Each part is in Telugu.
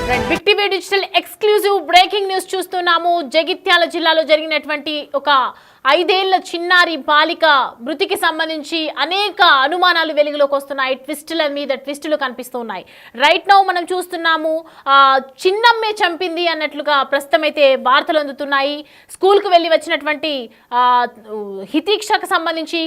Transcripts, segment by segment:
Big TV digital exclusive breaking news చూస్తున్నాము. జగిత్యాల జిల్లాలో జరిగినటువంటి ఒక 5 ఏళ్ల చిన్నారి బాలిక మృతికి సంబంధించి అనేక అనుమానాలు వెలుగులోకి వస్తున్నాయి. ట్విస్టుల మీద ట్విస్టులు కనిపిస్తున్నాయి. రైట్ నౌ మనం చూస్తున్నాము చిన్నమ్మే చంపింది అన్నట్లుగా ప్రస్తుతం అయితే వార్తలు అందుతున్నాయి. స్కూల్కు వెళ్ళి వచ్చినటువంటి హితీక్షకు సంబంధించి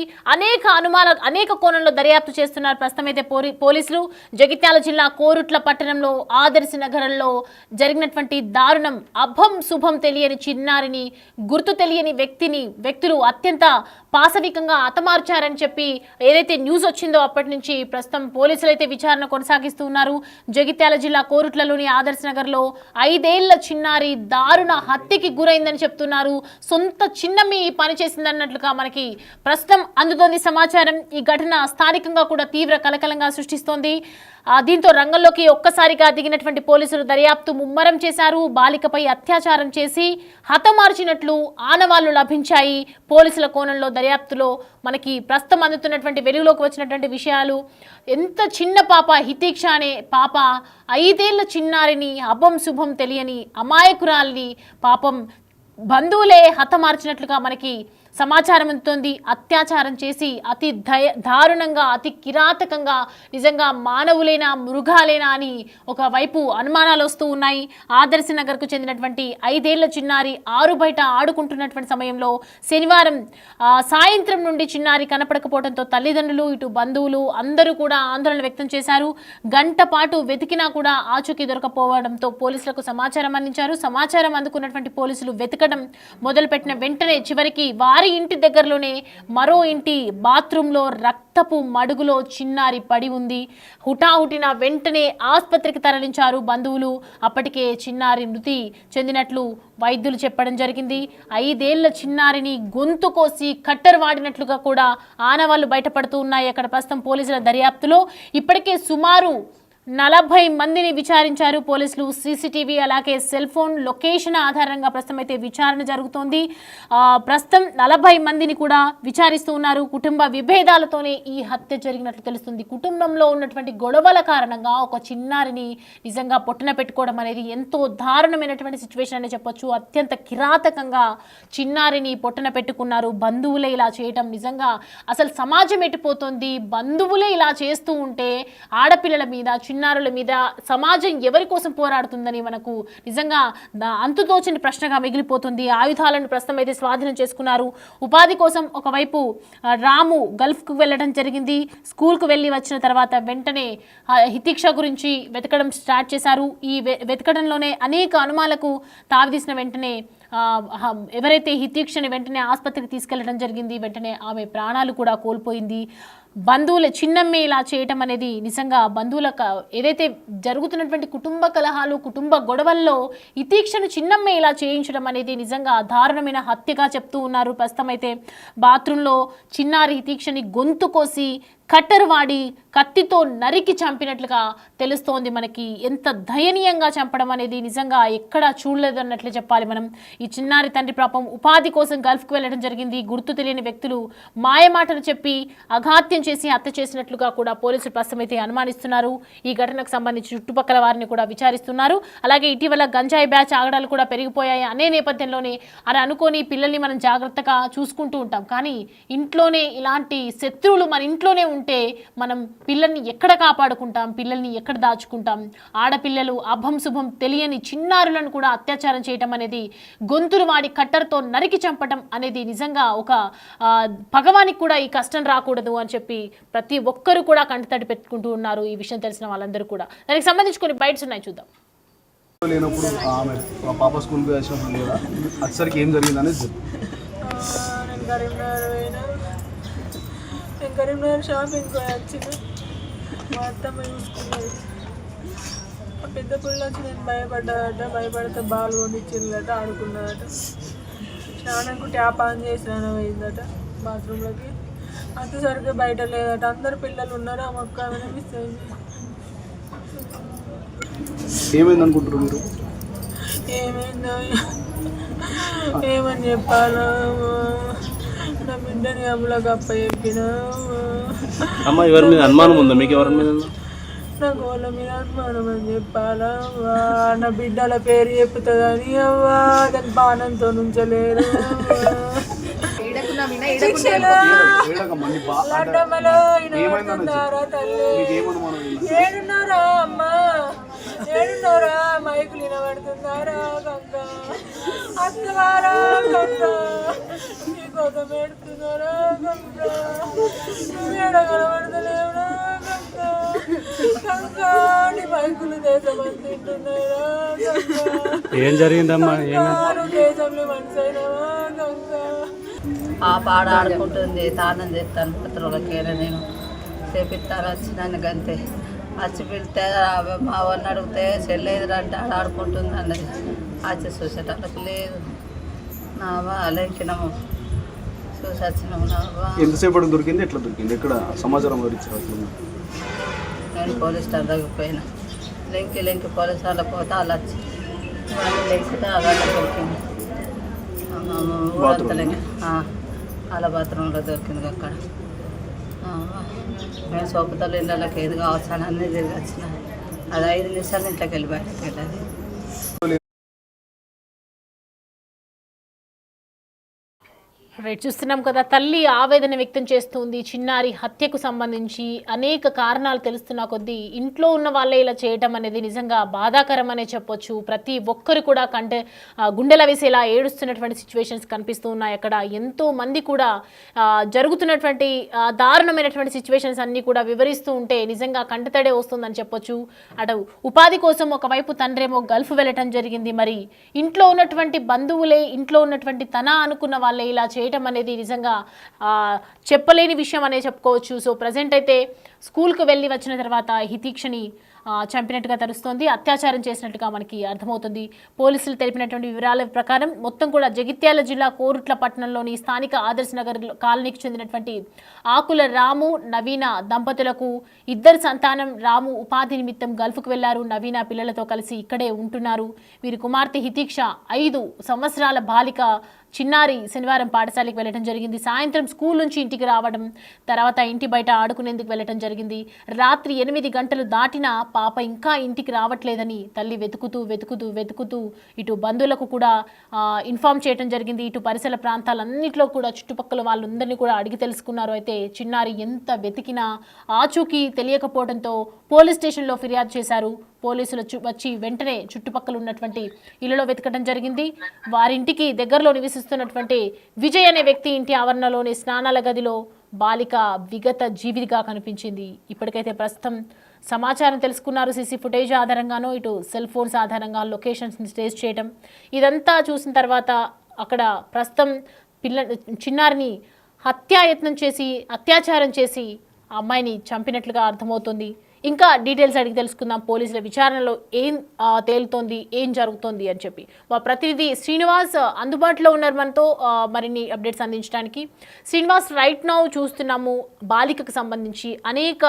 అనేక కోణంలో దర్యాప్తు చేస్తున్నారు ప్రస్తుతం అయితే పోలీసులు. జగిత్యాల జిల్లా కోరుట్ల పట్టణంలో ఆదర్శ నగరంలో జరిగినటువంటి దారుణం, అభం శుభం తెలియని చిన్నారిని, గుర్తు తెలియని వ్యక్తులు అత్యంత పాశవికంగా హతమార్చారని చెప్పి ఏదైతే న్యూస్ వచ్చిందో అప్పటి నుంచి ప్రస్తుతం పోలీసులు అయితే విచారణ కొనసాగిస్తూ ఉన్నారు. జగిత్యాల జిల్లా కోరుట్లలోని ఆదర్శ నగర్లో 5 ఏళ్ల చిన్నారి దారుణ హత్యకి గురైందని చెప్తున్నారు. సొంత చిన్నమ్మి పని చేసిందన్నట్లుగా మనకి ప్రస్తుతం అందుతోంది సమాచారం. ఈ ఘటన స్థానికంగా కూడా తీవ్ర కలకలంగా సృష్టిస్తోంది. దీంతో రంగంలోకి ఒక్కసారిగా దిగినటువంటి పోలీసులు దర్యాప్తు ముమ్మరం చేశారు. బాలికపై అత్యాచారం చేసి హతమార్చినట్లు ఆనవాళ్లు లభించాయి. పోలీసుల కోణంలో దర్యాప్తులో మనకి ప్రస్తుతం అందుతున్నటువంటి వెలుగులోకి వచ్చినటువంటి విషయాలు, ఎంత చిన్న పాప హితీక్ష అనే పాప 5 ఏళ్ల చిన్నారిని, అభం శుభం తెలియని అమాయకురాల్ని పాపం బంధువులే హతమార్చినట్లుగా మనకి సమాచారం అందుతోంది. అత్యాచారం చేసి అతి దారుణంగా, అతి కిరాతకంగా, నిజంగా మానవులైనా మృగాలేనా అని ఒకవైపు అనుమానాలు వస్తూ ఉన్నాయి. ఆదర్శ నగర్కు చెందినటువంటి 5 ఏళ్ల చిన్నారి ఆరు బయట ఆడుకుంటున్నటువంటి సమయంలో శనివారం సాయంత్రం నుండి చిన్నారి కనపడకపోవడంతో తల్లిదండ్రులు, ఇటు బంధువులు అందరూ కూడా ఆందోళన వ్యక్తం చేశారు. గంట పాటు వెతికినా కూడా ఆచూకీ దొరకపోవడంతో పోలీసులకు సమాచారం అందించారు. సమాచారం అందుకున్నటువంటి పోలీసులు వెతకడం మొదలుపెట్టిన వెంటనే చివరికి వారి ఇంటి దగ్గరలోనే మరో ఇంటి బాత్రూంలో రక్తపు మడుగులో చిన్నారి పడి ఉంది. హుటాహుటిన వెంటనే ఆసుపత్రికి తరలించారు బంధువులు. అప్పటికే చిన్నారి మృతి చెందినట్లు వైద్యులు చెప్పడం జరిగింది. 5 ఏళ్ల చిన్నారిని గొంతు కోసి కట్టరు వాడినట్లుగా కూడా ఆనవాళ్లు బయటపడుతూ ఉన్నాయి. అక్కడ ప్రస్తుతం పోలీసుల దర్యాప్తులో ఇప్పటికే సుమారు 40 మందిని విచారించారు పోలీసులు. సీసీటీవీ అలాగే సెల్ ఫోన్ లొకేషన్ ఆధారంగా ప్రస్తుతం అయితే విచారణ జరుగుతోంది. ప్రస్తుతం 40 మందిని కూడా విచారిస్తూ ఉన్నారు. కుటుంబ విభేదాలతోనే ఈ హత్య జరిగినట్లు తెలుస్తుంది. కుటుంబంలో ఉన్నటువంటి గొడవల కారణంగా ఒక చిన్నారిని నిజంగా పొట్టన పెట్టుకోవడం అనేది ఎంతో దారుణమైనటువంటి సిచ్యువేషన్ అని చెప్పొచ్చు. అత్యంత కిరాతకంగా చిన్నారిని పొట్టన పెట్టుకున్నారు. బంధువులే ఇలా చేయటం నిజంగా అసలు సమాజం ఎట్టిపోతుంది. బంధువులే ఇలా చేస్తూ ఉంటే ఆడపిల్లల మీద, చిన్నారుల మీద సమాజం ఎవరి కోసం పోరాడుతుందని మనకు నిజంగా అంతుతోచని ప్రశ్నగా మిగిలిపోతుంది. ఆయుధాలను ప్రస్తుతం అయితే స్వాధీనం చేసుకున్నారు. ఉపాధి కోసం ఒకవైపు రాము గల్ఫ్కు వెళ్ళడం జరిగింది. స్కూల్కు వెళ్ళి వచ్చిన తర్వాత వెంటనే హితీక్ష గురించి వెతకడం స్టార్ట్ చేశారు. ఈ వెతకడంలోనే అనేక అనుమానాలకు తావిదీసిన వెంటనే ఎవరైతే హితీక్షని వెంటనే ఆసుపత్రికి తీసుకెళ్లడం జరిగింది. వెంటనే ఆమె ప్రాణాలు కూడా కోల్పోయింది. బంధువుల చిన్నమ్మే ఇలా చేయటం అనేది నిజంగా బంధువుల ఏదైతే జరుగుతున్నటువంటి కుటుంబ కలహాలు, కుటుంబ గొడవల్లో హితీక్షను చిన్నమ్మే ఇలా చేయించడం అనేది నిజంగా దారుణమైన హత్యగా చెప్తూ ఉన్నారు. ప్రస్తుతం అయితే బాత్రూంలో చిన్నారి హితీక్షని గొంతు కోసి కట్టరు వాడి కత్తితో నరికి చంపినట్లుగా తెలుస్తోంది మనకి. ఎంత దయనీయంగా చంపడం అనేది నిజంగా ఎక్కడా చూడలేదన్నట్లు చెప్పాలి మనం. ఈ చిన్నారి తండ్రి పాపం ఉపాధి కోసం గల్ఫ్కి వెళ్ళడం జరిగింది. గుర్తు తెలియని వ్యక్తులు మాయమాటలు చెప్పి అఘాత్యం చేసి హత్య చేసినట్లుగా కూడా పోలీసులు ప్రస్తుతం అయితే అనుమానిస్తున్నారు. ఈ ఘటనకు సంబంధించి చుట్టుపక్కల వారిని కూడా విచారిస్తున్నారు. అలాగే ఇటీవల గంజాయి బ్యాచ్ ఆగడాలు కూడా పెరిగిపోయాయి అనే నేపథ్యంలోనే అని అనుకొని పిల్లల్ని మనం జాగ్రత్తగా చూసుకుంటూ ఉంటాం. కానీ ఇంట్లోనే ఇలాంటి శత్రువులు మన ఇంట్లోనే ఉంటే మనం పిల్లల్ని ఎక్కడ కాపాడుకుంటాం, పిల్లల్ని ఎక్కడ దాచుకుంటాం? ఆడపిల్లలు అభం శుభం తెలియని చిన్నారులను కూడా అత్యాచారం చేయటం అనేది, గొంతులు వాడి కట్టర్తో నరికి చంపటం అనేది నిజంగా ఒక భగవానికి కూడా ఈ కష్టం రాకూడదు అని చెప్పి ప్రతి ఒక్కరు కూడా కంటితడి పెట్టుకుంటూ ఉన్నారు. ఈ విషయం తెలిసిన వాళ్ళందరూ కూడా. దానికి సంబంధించి కొన్ని బైట్స్ ఉన్నాయి, చూద్దాం. లేనప్పుడు ఆమె పాప స్కూల్కి వచ్చినప్పుడు లేదా అసలుకి ఏం జరిగిందనేది కరీంనగర్ షాపింగ్కి వచ్చిన మా అత్తమ్మ చూసుకున్నది. ఆ పెద్ద పిల్ల వచ్చి నేను భయపడితే బాల్ కొనిచ్చిందట, ఆడుకున్నదట. స్నానంకు ట్యాప్ ఆన్ చేసి స్నానం అయిందట బాత్రూంలోకి. అంత సరిగ్గా బయట లేదట. అందరు పిల్లలు ఉన్నారు. ఆ మొక్క ఆమె మిస్ అయింది. ఏమైంది అనుకుంటారు మీరు? ఏమైందో ఏమని చెప్పాలో నా బిడ్డని అమ్ములకు అప్ప చెప్పిన. అమ్మ ఎవరి మీద అనుమానం ఉందా మీకు? ఎవరి మీద? నా గోళ్ళ మీద అనుమానం అని చెప్పాలా అవ్వా, నా బిడ్డల పేరు చెప్పుతుందని అవ్వా, దాని బాణంతో నుంచలేరు లడ్డమ్మలో వినబడుతున్నారా తల్లి? ఏడున్నారా అమ్మా, ఏడున్నారా? మైకులు వినబడుతున్నారా గంగ? అత్తవారా గంగ, నీకోసం ఏడుతున్నారా గంగ? నువ్వు ఏడ కనబడతలేవురా గంగ? గంగ, నీ మైకులు దేశమంతా తింటున్నారా గంగ? ఏం జరిగిందమ్మా? నువ్వు దేశంలో మనిషి అయినావా గంగ? ఆ పాడ ఆడుకుంటుంది, తానం చేస్తాను పత్రులకేనా నేను చేపిస్తాను వచ్చినాను గంతే. వచ్చి పిలితే మా వాడిని అడిగితే చెల్లేదురంటే ఆడుకుంటుంది అన్నది. వచ్చి చూసేటప్పుడు లేదు నావా అలెక్కినాము చూసి వచ్చినాము నావా. ఎంతసేపటి దొరికింది, ఎట్లా దొరికింది, ఎక్కడ సమాచారం ఇచ్చారు? నేను పోలీస్ స్టార్ దగ్గరికి పోయినా, లెంకి పోలీస్ వాళ్ళ పోతే వాళ్ళు వచ్చి వాళ్ళు లేచితే అలా దొరికింది. ఊరంతలే వాళ్ళ బాత్రూంలో దొరికింది అక్కడ. మేము సోపుతలు ఇళ్ళకి ఏది కావచ్చు అని అన్నీ తిరిగి వచ్చిన. అది 5 నిమిషాలు ఇంట్లోకి వెళ్ళి బయటకు వెళ్ళదు. రైట్, చూస్తున్నాం కదా, తల్లి ఆవేదన వ్యక్తం చేస్తుంది. చిన్నారి హత్యకు సంబంధించి అనేక కారణాలు తెలుస్తున్న కొద్దీ ఇంట్లో ఉన్న వాళ్ళే ఇలా చేయడం అనేది నిజంగా బాధాకరం అనే చెప్పొచ్చు. ప్రతి ఒక్కరు కూడా గుండెల వేసేలా ఏడుస్తున్నటువంటి సిచ్యువేషన్స్ కనిపిస్తూ ఉన్నాయి. అక్కడ ఎంతో మంది కూడా జరుగుతున్నటువంటి దారుణమైనటువంటి సిచ్యువేషన్స్ అన్నీ కూడా వివరిస్తూ ఉంటే నిజంగా కంటతడే వస్తుందని చెప్పొచ్చు. అటు ఉపాధి కోసం ఒకవైపు తండ్రేమో గల్ఫ్ వెళ్ళటం జరిగింది, మరి ఇంట్లో ఉన్నటువంటి బంధువులే, ఇంట్లో ఉన్నటువంటి తన అనుకున్న వాళ్ళే ఇలా చేయడం అనేది నిజంగా చెప్పలేని విషయం అనే చెప్పుకోవచ్చు. సో ప్రజెంట్ అయితే స్కూల్కు వెళ్ళి వచ్చిన తర్వాత హితీక్షని చంపినట్టుగా తెలుస్తోంది, అత్యాచారం చేసినట్టుగా మనకి అర్థమవుతుంది. పోలీసులు తెలిపినటువంటి వివరాల ప్రకారం మొత్తం కూడా జగిత్యాల జిల్లా కోరుట్ల పట్టణంలోని స్థానిక ఆదర్శ్ నగర్ కాలనీకి చెందినటువంటి ఆకుల రాము నవీన దంపతులకు 2 సంతానం. రాము ఉపాధి నిమిత్తం గల్ఫ్కు వెళ్లారు, నవీన పిల్లలతో కలిసి ఇక్కడే ఉంటున్నారు. వీరి కుమార్తె హితీక్ష 5 సంవత్సరాల బాలిక చిన్నారి శనివారం పాఠశాలకు వెళ్ళడం జరిగింది. సాయంత్రం స్కూల్ నుంచి ఇంటికి రావడం, తర్వాత ఇంటి బయట ఆడుకునేందుకు వెళ్ళటం జరిగింది. రాత్రి 8 గంటలు దాటినా పాప ఇంకా ఇంటికి రావట్లేదని తల్లి వెతుకుతూ ఇటు బంధువులకు కూడా ఇన్ఫామ్ చేయడం జరిగింది. ఇటు పరిసర ప్రాంతాలన్నింటిలో కూడా చుట్టుపక్కల వాళ్ళందరినీ కూడా అడిగి తెలుసుకున్నారు. అయితే చిన్నారి ఎంత వెతికినా ఆచూకీ తెలియకపోవడంతో పోలీస్ స్టేషన్లో ఫిర్యాదు చేశారు. పోలీసులు వచ్చి వెంటనే చుట్టుపక్కల ఉన్నటువంటి ఇళ్లలో వెతకడం జరిగింది. వారింటికి దగ్గరలో నివసిస్తున్నటువంటి విజయ్ అనే వ్యక్తి ఇంటి ఆవరణలోని స్నానాల గదిలో బాలిక విగత జీవిగా కనిపించింది. ఇప్పటికైతే ప్రస్తుతం సమాచారం తెలుసుకున్నారు. సీసీ ఫుటేజ్ ఆధారంగానో ఇటు సెల్ ఫోన్స్ ఆధారంగా లొకేషన్స్ని ట్రేస్ చేయడం, ఇదంతా చూసిన తర్వాత అక్కడ ప్రస్తుతం చిన్నారిని హత్యాయత్నం చేసి అత్యాచారం చేసి ఆ అమ్మాయిని చంపినట్లుగా అర్థమవుతుంది. ఇంకా డీటెయిల్స్ అడిగి తెలుసుకుందాం. పోలీసుల విచారణలో ఏం తేలుతోంది, ఏం జరుగుతోంది అని చెప్పి మా ప్రతినిధి శ్రీనివాస్ అందుబాటులో ఉన్నారు మనతో మరిన్ని అప్డేట్స్ అందించడానికి. శ్రీనివాస్, రైట్ నౌ చూస్తున్నాము బాలికకు సంబంధించి అనేక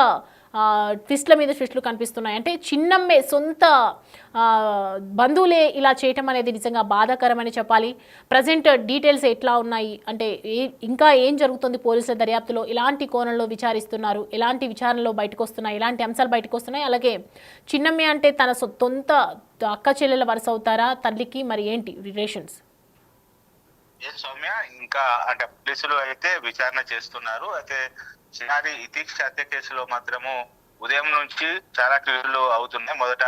ట్విస్ట్ల మీద ట్విస్టులు కనిపిస్తున్నాయి. అంటే చిన్నమ్మే సొంత బంధువులే ఇలా చేయటం అనేది నిజంగా బాధాకరమని చెప్పాలి. ప్రజెంట్ డీటెయిల్స్ ఎట్లా ఉన్నాయి, అంటే ఇంకా ఏం జరుగుతుంది పోలీసుల దర్యాప్తులో, ఎలాంటి కోణంలో విచారిస్తున్నారు, ఎలాంటి విచారణలో బయటకు వస్తున్నాయి, ఎలాంటి అంశాలు బయటకు వస్తున్నాయి, అలాగే చిన్నమ్మే అంటే తన సొంత అక్క చెల్లెల వరుస అవుతారా తల్లికి, మరి ఏంటి రిలేషన్స్? సౌమ్య, ఇంకా అంటే పోలీసులు అయితే విచారణ చేస్తున్నారు. అయితే చిన్నారి హితీక్ష హత్య కేసులో మాత్రము ఉదయం నుంచి చాలా కేసులు అవుతున్నాయి. మొదట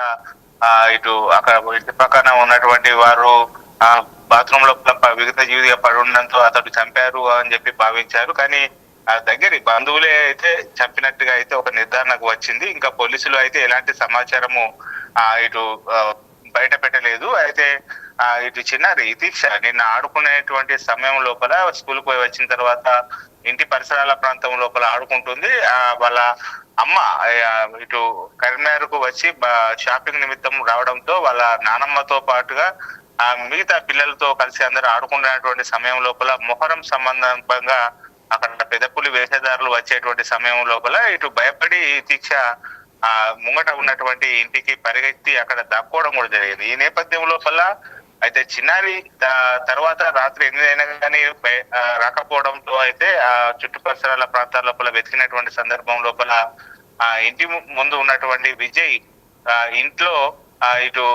ఇటు అక్కడ ఇంటి పక్కన ఉన్నటువంటి వారు బాత్రూమ్ లోపల విగత జీవిగా పడి ఉండడంతో అతడు చంపారు అని చెప్పి భావించారు. కానీ దగ్గరి బంధువులే అయితే చంపినట్టుగా అయితే ఒక నిర్ధారణకు వచ్చింది. ఇంకా పోలీసులు అయితే ఎలాంటి సమాచారము ఇటు బయట పెట్టలేదు. అయితే ఇటు చిన్నారి హితీక్ష నిన్న ఆడుకునేటువంటి సమయం లోపల స్కూల్ పోయి వచ్చిన తర్వాత ఇంటి పరిసరాల ప్రాంతం లోపల ఆడుకుంటుంది. వాళ్ళ అమ్మ ఇటు కరీంనగర్కు వచ్చి షాపింగ్ నిమిత్తం రావడంతో వాళ్ళ నానమ్మతో పాటుగా మిగతా పిల్లలతో కలిసి అందరూ ఆడుకునేటువంటి సమయం లోపల మొహరం సంబంధంగా అక్కడ పెదపులి వేషధారులు వచ్చేటువంటి సమయం లోపల ఇటు భయపడి హితీక్ష ముంగట ఉన్నటువంటి ఇంటికి పరిగెత్తి అక్కడ దాక్కోవడం కూడా జరిగింది. ఈ నేపథ్యం లోపల అయితే చిన్నారి తర్వాత రాత్రి 8 అయినా కానీ రాకపోవడంతో అయితే ఆ చుట్టుపరిసరాల ప్రాంతాల లోపల వెతికినటువంటి సందర్భం లోపల ఆ ఇంటి ముందు ఉన్నటువంటి విజయ్ ఇంట్లో ఇటు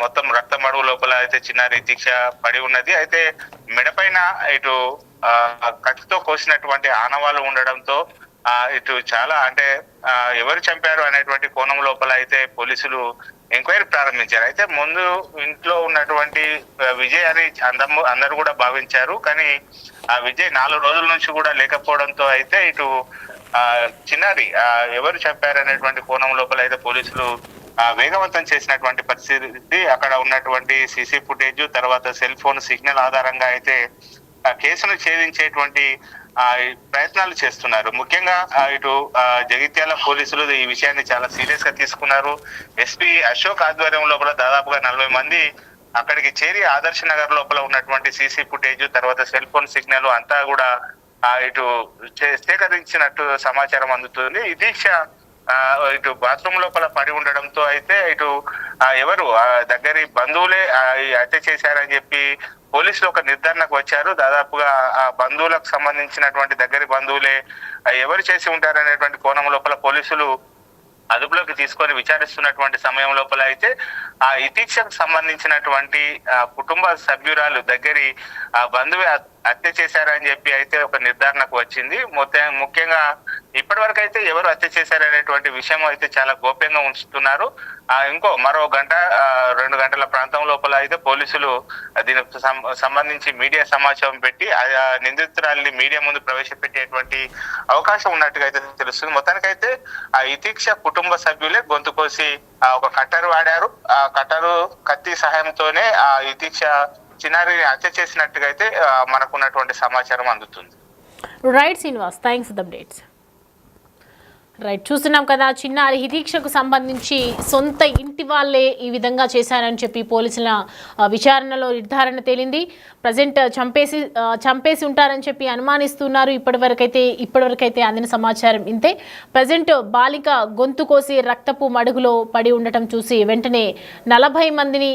మొత్తం రక్త మడుగు లోపల అయితే చిన్నారి దీక్ష పడి ఉన్నది. అయితే మెడపైన ఇటు కత్తితో కోసినటువంటి ఆనవాళ్ళు ఉండడంతో ఇటు చాలా అంటే ఎవరు చంపారు అనేటువంటి కోణం లోపల అయితే పోలీసులు ఎంక్వైరీ ప్రారంభించారు. అయితే ముందు ఇంట్లో ఉన్నటువంటి విజయ్ అని అందరూ కూడా భావించారు. కానీ ఆ విజయ్ 4 రోజుల నుంచి కూడా లేకపోవడంతో అయితే ఇటు చిన్నారి ఎవరు చంపారు అనేటువంటి కోణం లోపల అయితే పోలీసులు వేగవంతం చేసినటువంటి పరిస్థితి. అక్కడ ఉన్నటువంటి సీసీ ఫుటేజ్ తర్వాత సెల్ ఫోన్ సిగ్నల్ ఆధారంగా అయితే కేసును ఛేదించేటువంటి ప్రయత్నాలు చేస్తున్నారు. ముఖ్యంగా ఇటు జగిత్యాల పోలీసులు ఈ విషయాన్ని చాలా సీరియస్ గా తీసుకున్నారు. ఎస్పీ అశోక్ ఆధ్వర్యం లోపల దాదాపుగా 40 మంది అక్కడికి చేరి ఆదర్శ నగర్ లోపల ఉన్నటువంటి సీసీ ఫుటేజ్ తర్వాత సెల్ ఫోన్ సిగ్నల్ అంతా కూడా ఇటు సేకరించినట్టు సమాచారం అందుతుంది. ఈ దీక్ష ఇటు బాత్రూమ్ లోపల పడి ఉండడంతో అయితే ఇటు ఎవరు దగ్గరి బంధువులే హత్య చేశారని చెప్పి పోలీసులు ఒక నిర్ధారణకు వచ్చారు. దాదాపుగా ఆ బంధువులకు సంబంధించినటువంటి దగ్గరి బంధువులే ఎవరు చేసి ఉంటారనేటువంటి కోణం లోపల పోలీసులు అదుపులోకి తీసుకొని విచారిస్తున్నటువంటి సమయం లోపల అయితే ఆ ఇతీక్షకు సంబంధించినటువంటి కుటుంబ సభ్యురాలు దగ్గరి బంధువే హత్య చేశారని చెప్పి అయితే ఒక నిర్ధారణకు వచ్చింది. ముఖ్యంగా ఇప్పటి వరకు అయితే ఎవరు హత్య చేశారనేటువంటి విషయం అయితే చాలా గోప్యంగా ఉంచుతున్నారు. మరో గంట 2 గంటల ప్రాంతం లోపల అయితే పోలీసులు దీనికి సంబంధించి మీడియా సమాచారం పెట్టి నిందితురాలిని మీడియా ముందు ప్రవేశపెట్టేటువంటి అవకాశం ఉన్నట్టుగా అయితే తెలుస్తుంది. మొత్తానికైతే ఆ ఇతీక్ష కుటుంబ సభ్యులే గొంతు కోసి ఒక కట్టరు వాడారు. ఆ కట్టరు కత్తి సహాయంతోనే ఆ ఇతీక్ష చిన్నారిని హత్య చేసినట్టుగా అయితే మనకున్నటువంటి సమాచారం అందుతుంది. Right Srinivas, thanks for the updates. Right, చూస్తున్నాం కదా, చిన్నారి హితీక్షకు సంబంధించి సొంత ఇంటి వాళ్ళే ఈ విధంగా చేశారని చెప్పి పోలీసుల విచారణలో నిర్ధారణ తేలింది. ప్రజెంట్ చంపేసి ఉంటారని చెప్పి అనుమానిస్తున్నారు. ఇప్పటివరకైతే అందిన సమాచారం ఇంతే. ప్రజెంట్ బాలిక గొంతు కోసి రక్తపు మడుగులో పడి ఉండటం చూసి వెంటనే 40 మందిని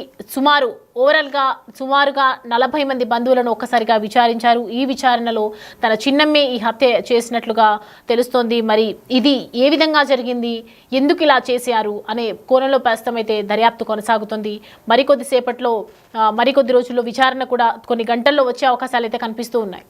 సుమారుగా 40 మంది బంధువులను ఒక్కసారిగా విచారించారు. ఈ విచారణలో తన చిన్నమ్మే ఈ హత్య చేసినట్లుగా తెలుస్తోంది. మరి ఇది ఏ విధంగా జరిగింది, ఎందుకు ఇలా చేశారు అనే కోణంలో ప్రస్తుతం అయితే దర్యాప్తు కొనసాగుతుంది. మరికొద్ది రోజుల్లో విచారణ కూడా కొన్ని గంటల్లో వచ్చే అవకాశాలు అయితే కనిపిస్తూ ఉన్నాయి.